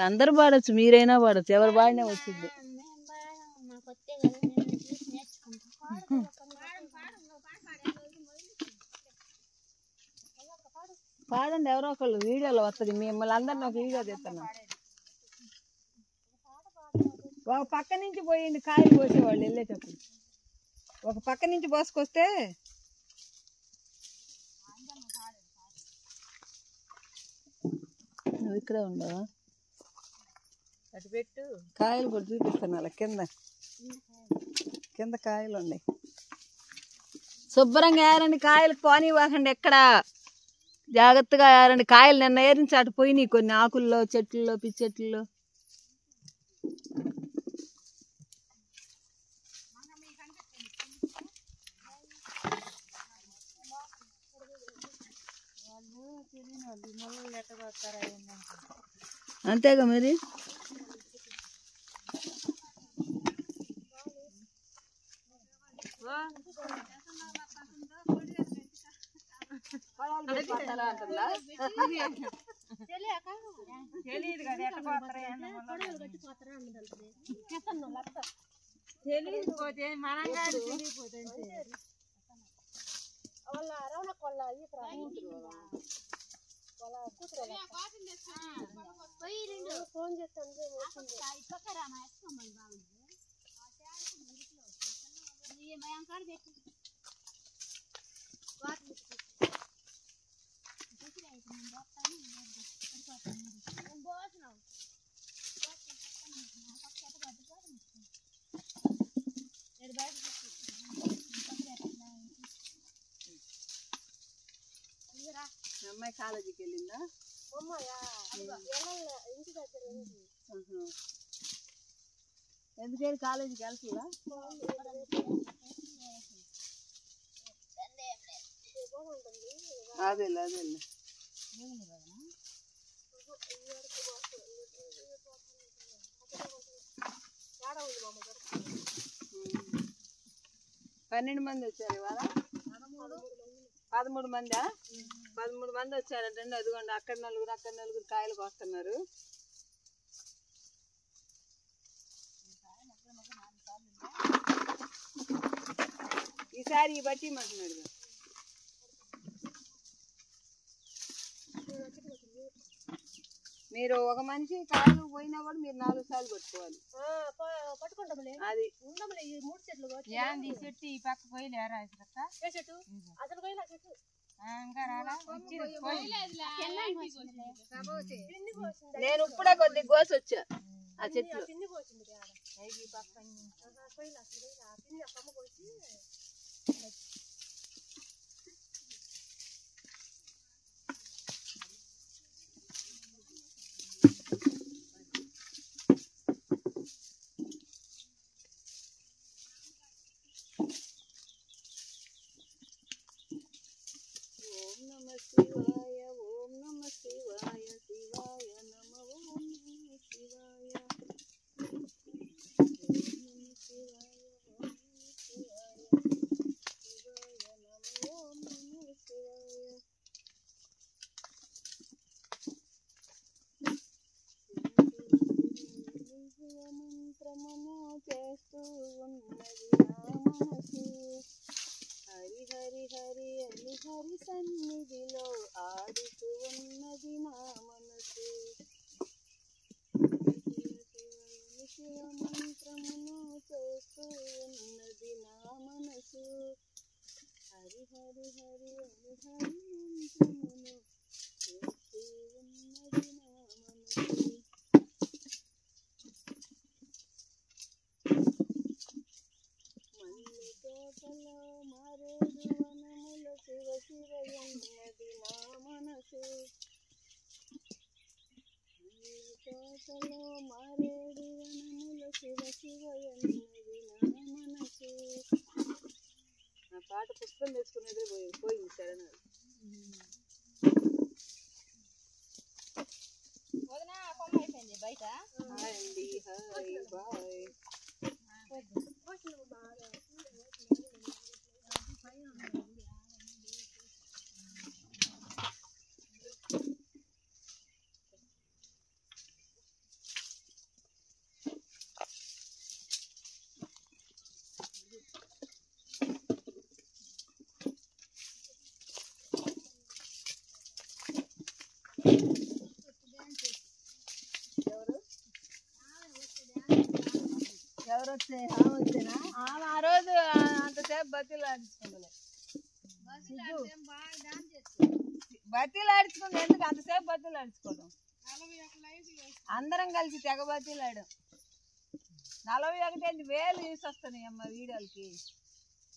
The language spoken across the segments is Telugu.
అందరు పాడచ్చు, మీరైనా పాడచ్చు, ఎవరు పాడినా వచ్చింది. పాడండి, ఎవరో ఒకళ్ళు, వీడియోలో వస్తుంది. మిమ్మల్ని అందరిని ఒక వీడియో తీస్తున్నాం. ఒక పక్క నుంచి పోయింది కాయలు కోసేవాళ్ళు వెళ్ళేటప్పుడు, ఒక పక్క నుంచి పోసుకొస్తే నువ్వు ఇక్కడే ఉండవా? అటు పెట్టు, కాయలు కూడా చూపిస్తాను. అలా కింద కింద కాయలు ఉన్నాయి. శుభ్రంగా ఏరండి, కాయలు పోనివ్వకండి. ఎక్కడ జాగ్రత్తగా ఏరండి. కాయలు నిన్న ఏరించి అటు పోయినాయి కొన్ని ఆకుల్లో, చెట్లలో, పిచ్చి చెట్లలో. అంతేగా మరి. అమ్మాయి కాలేజీకి వెళ్ళిందా? ఎందుకని కాలేజీకి వెళ్తుందా? అదేలే అదేలే. పన్నెండు మంది వచ్చారు ఇవాళ. 13 మందా? 13 మంది వచ్చారంటండి. అదిగోండి, అక్కడ నలుగురు, అక్కడ నలుగురు కాయలు కోస్తున్నారు. ఈసారి ఈ బట్టి మంటున్నాడు. మీరు ఒక మనిషి కాయలు పోయినా కూడా మీరు 4 సార్లు పట్టుకోవాలి. అది ఈ చెట్టు ఈ పక్క పోయిలేరా? నేను ఇప్పుడే కొద్దిగా కోసి వచ్చా ఆ చెట్లు. శివాయ ఓం నమ శివాయ, శివాయ నమ ఓం నమ శివాయ, ఓం నమ శివాయ, ఓం నమ శివాయ, శివాయ నమ ఓం నమ శివాయ. మంత్రమును చేస్తూ ఉన్నది నా మనసు. హరి హరి హరి అని హరి సన్నిధిలో ఆడుతూ ఉన్నది నా మనసు. శివ మంత్రమును చేస్తూ ఉన్నది నా మనసు. హరి హరి హరి అని హరి మంత్రమును చేస్తూ ఉన్నది నా మనసు. మల్లె తోటలో మారే ఇబ్బంది వేసుకునేది పోయింది సరేనా అయిపోయింది బయట ఎవరు వచ్చేనా ఆ రోజు అంతసేపు బతీలు ఆడించుకుంటలే బతీలు ఆడించుకుంది ఎందుకు అంతసేపు బతీలు ఆడించుకోవడం అందరం కలిసి తెగ బతీలు ఆడాం 41,000 వ్యూస్ వస్తున్నాయి అమ్మ వీడియోలకి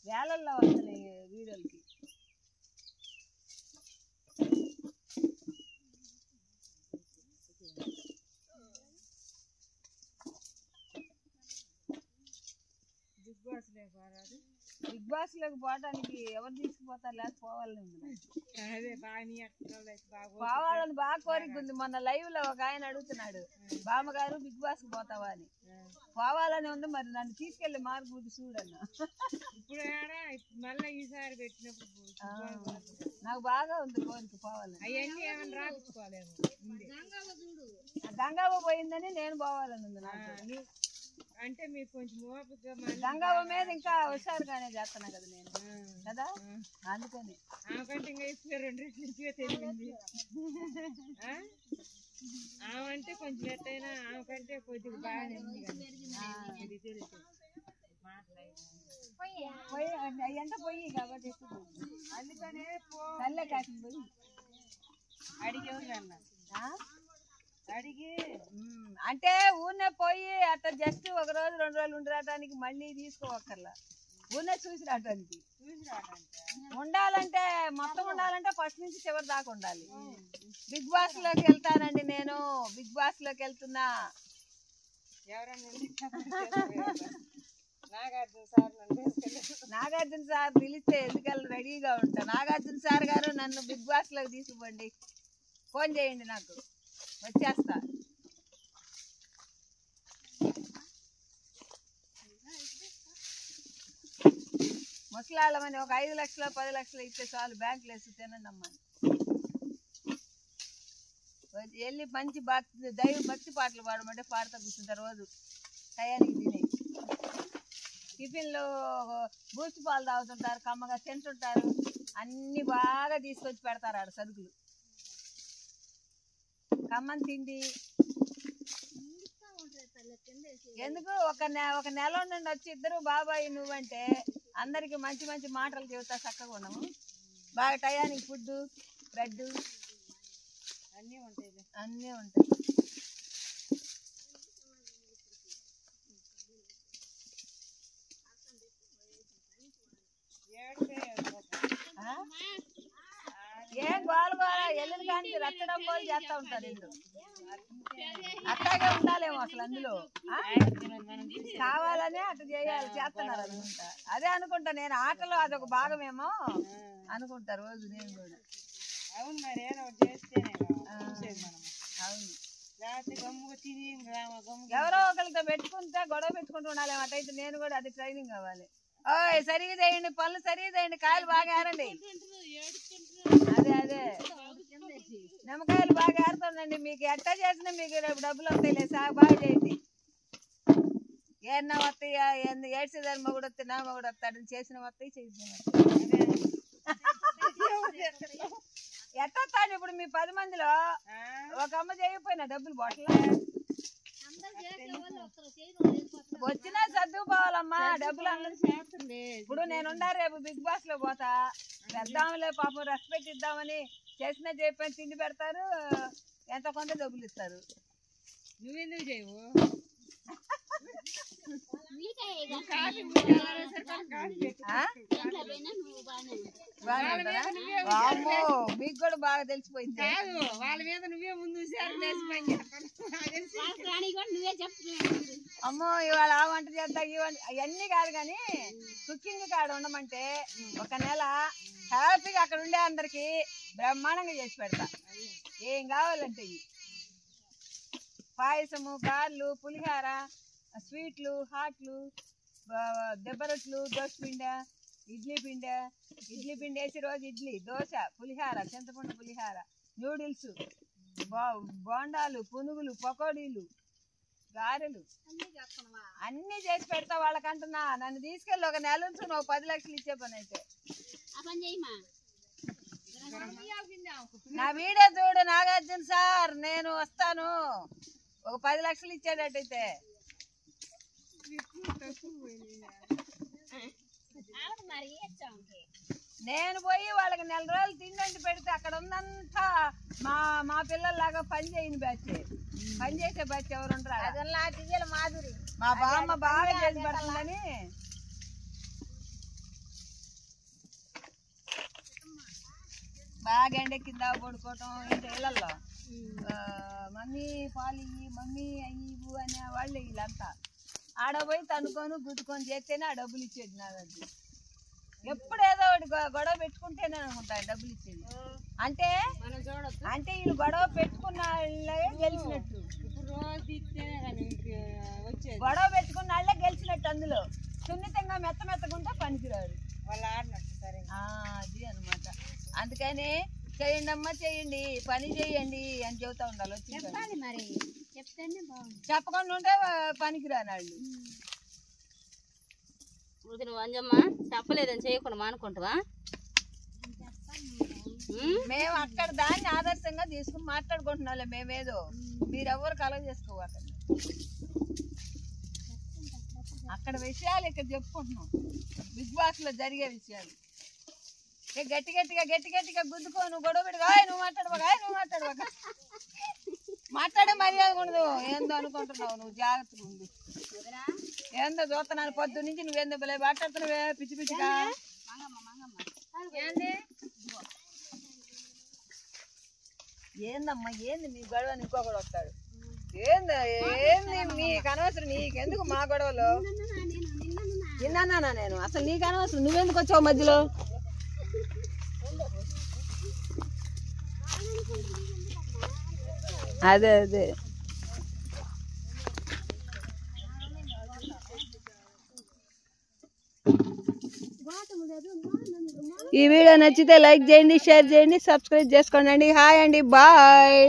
వేలల్లో వస్తున్నాయి వీడియోలకి బిగ్ బాస్ లోకి పోవడానికి ఎవరు తీసుకుపోతారు లేక పోవాలని ఉంది పోవాలని బాగా కోరిక ఉంది మొన్న లైవ్ లో ఒక ఆయన అడుగుతున్నాడు బామ్మగారు బిగ్ బాస్ కి పోతావా అని పోవాలని ఉంది మరి నన్ను తీసుకెళ్లి మార్పు చూడన్న నాకు బాగా ఉంది కోరిక పోవాలని గంగావ పోయిందని నేను పోవాలని ఉంది నాకు అంటే మీరు కొంచెం గంగావ మీద ఇంకా హుషారుగానే చేస్తున్నా కదా నేను కదా అందుకని ఆమెకంటే ఇంకా ఎక్కువ 2 రెట్లు ఎక్కువ తెలిసింది ఆమె అంటే కొంచెం ఎట్టయినా ఆమెకంటే కొద్దిగా బాగానే ఉంది ఎంత పోయి కాబట్టి ఎక్కువ అందుకనే తల్లే కాసింది పోయి అడిగి అన్న అడిగి అంటే ఊరినే పోయి అట్లా జస్ట్ 1 రోజు 2 రోజులు ఉండి రావడానికి మళ్ళీ తీసుకోవక్కర్లా ఊరినే చూసి రావడానికి ఉండాలంటే మొత్తం ఉండాలంటే ఫస్ట్ నుంచి చివరి దాకా ఉండాలి బిగ్ బాస్ లోకి వెళ్తానండి నేను బిగ్ బాస్ లోకి వెళ్తున్నా నాగార్జున సార్ పిలిస్తే ఎందుకల్లా రెడీగా ఉంటా నాగార్జున సార్ గారు నన్ను బిగ్ బాస్ లోకి తీసుకుపోండి ఫోన్ చేయండి నాకు వచ్చేస్తా ముసలాళ్ళమని ఒక 5 లక్షలు 10 లక్షలు ఇస్తే చాలు బ్యాంకులు వేసి తినండి అమ్మని వెళ్ళి మంచి దైవ భక్తి పాటలు పాడమంటే పాడుతూ కూర్చుంటారు రోజు టయానికి తిని టిఫిన్లు బూస్ట్ పాలు తాగుతుంటారు కమ్మగా తింటుంటారు అన్ని బాగా తీసుకొచ్చి పెడతారు ఆడ సరుకులు కమ్మని తిండి ఎందుకు ఒక నెల నుండి వచ్చి ఇద్దరు బాబాయ్ నువ్వంటే అందరికి మంచి మంచి మాటలు చెబుతా చక్కగా ఉన్నాము బాగా టయానికి ఫుడ్ బ్రెడ్ అన్నీ ఉంటాయి ఏం గోల ఎల్లుని కానీ రచ్చడం పోయి చేస్తా ఉంటారు ఇల్లు అట్లాగే ఉండాలేమో అసలు అందులో కావాలనే అట్లా చేయాలి చేస్తున్నారు అనుకుంటా అదే అనుకుంటా నేను ఆటలో అదొక భాగమేమో అనుకుంటా రోజు నేను కూడా అవును మరి ఏదో చేస్తేనే అవును తిని ఎవరో ఒకరితో పెట్టుకుంటే గొడవ పెట్టుకుంటూ ఉండాలి అటైతే నేను కూడా అది ట్రైనింగ్ అవ్వాలి ఓయ్ సరిగా చేయండి పనులు సరిగా చేయండి కాయలు బాగా ఏరండి అదే నిమ్మకాయలు బాగా ఏరుతుందండి మీకు ఎట్టా చేసినా మీకు రేపు డబ్బులు వస్తాయిలే బాగా చేయండి ఏమన్నా వస్తాయా ఏడ్చేదాని మగుడు వస్తే నా మగుడు వస్తాడని చేసిన వస్తాయి చేసిన ఎట్టొస్తాడు ఇప్పుడు మీ 10 మందిలో ఒక అమ్మ చేయకపోయినా డబ్బులు బొట్టలు వచ్చినా సర్దుకుపోవాలమ్మా డబ్బులు అందరూ చేస్తుంది ఇప్పుడు నేనున్నా రేపు బిగ్ బాస్ లో పోతా పెద్దాములే పాపం రెస్పెక్ట్ ఇద్దామని చేసినా చెప్పని తిండి పెడతారు ఎంత కొంత డబ్బులు ఇస్తారు నువ్వెందుకు చేయవు వామ్మో మీకు కూడా బాగా తెలిసిపోయింది. వాళ్ళ మీద నువ్వే ముందు అమ్మో ఇవాళ ఆ వంట చేద్దా ఈ వంట అవన్నీ కాదు కానీ కుకింగ్ కాడ ఉండమంటే ఒక నెల హ్యాపీగా అక్కడ ఉండే అందరికి బ్రహ్మాండంగా చేసి పెడతా. ఏం కావాలంటే పాయసము, గారెలు, పులిహార, స్వీట్లు, హాట్లు, దెబ్బ రొట్లు, దోశ పిండ, ఇడ్లీ పిండి వేసి రోజు ఇడ్లీ, దోశ, పులిహార, చింతపండు పులిహార, నూడిల్స్, బోండాలు, పునుగులు, పకోడీలు, గారెలు అన్ని చేసి పెడతా వాళ్ళకంటున్నా. నన్ను తీసుకెళ్ళి ఒక నెల నుంచి నువ్వు 10 లక్షలు ఇచ్చే పని అయితే. నా వీడియో చూడు నాగార్జున సార్, నేను వస్తాను. ఒక 10 లక్షలు ఇచ్చేటట్టయితే నేను పోయి వాళ్ళకి 4 రోజులు తిండి పెడితే అక్కడ ఉన్నంతా మా పిల్లల్లాగా పని చేయని బ్యాచ్, పని చేసే బ్యాచ్ ఎవరు ఉంటారు? మాధురి మా బామ్మ బాగా చేసి పెడుతుందని బాగా ఎండెక్కిందా పడుకోవటం ఇంత ఇళ్ళల్లో మమ్మీ పాలు ఇయ్యి, మమ్మీ అయ్యి అనే వాళ్ళు వీళ్ళంతా. ఆడపోయి తనుకొని గుద్దుకొని చేస్తేనే ఆ డబ్బులు ఇచ్చేది. నా దగ్గర ఎప్పుడు ఏదో ఒకటి గొడవ పెట్టుకుంటేనే అనుకుంటా డబ్బులు ఇచ్చేది. అంటే వీళ్ళు గొడవ పెట్టుకున్న వాళ్ళే గెలిచినట్టు, గొడవ పెట్టుకున్న వాళ్ళే గెలిచినట్టు. అందులో సున్నితంగా మెత్తగుంటే పనికిరారు వాళ్ళు ఆడినట్టు. సరే అది అనమాట. అందుకని చేయండి అమ్మా, చేయండి, పని చేయండి అని చెబుతా ఉండాలి. వచ్చి మరి చెప్పకుండా ఉంటే పనికిరాని వాళ్ళు. నువ్వు అంజమ్మ చెప్పలేదని చేయకుండా మానుకుంటావా? మేము అక్కడ దాన్ని ఆదర్శంగా తీసుకుని మాట్లాడుకుంటున్నాం. మేమేదో మీరెవ్వరు కలగ చేసుకోవాలి. అక్కడ విషయాలు ఇక్కడ చెప్పుకుంటున్నాం. బిగ్ బాస్ లో జరిగే విషయాలు గట్టి గట్టిగా గుద్దుకో. నువ్వు గొడవ పెట్టుకో, నువ్వు మాట్లాడబాక మాట్లాడే మర్యాద ఉండదు. ఏందో అనుకుంటున్నావు నువ్వు, జాగ్రత్తగా ఉంది. ఏందో చూస్తున్నాను పొద్దు నుంచి, నువ్వేందో మాట్లాడుతున్నావే పిచ్చి పిచ్చిగా. ఏందమ్మా ఏంది మీ గొడవ? ఇంకొకడు వస్తాడు. ఏంది మీకు అనవసరం, నీకెందుకు మా గొడవలు? విన్నానా నేను? అసలు నీకు అనవసరం, నువ్వెందుకు వచ్చావు మధ్యలో? అదే ఈ వీడియో నచ్చితే లైక్ చేయండి, షేర్ చేయండి, సబ్స్క్రైబ్ చేసుకోండి. హాయ్ అండి, బాయ్.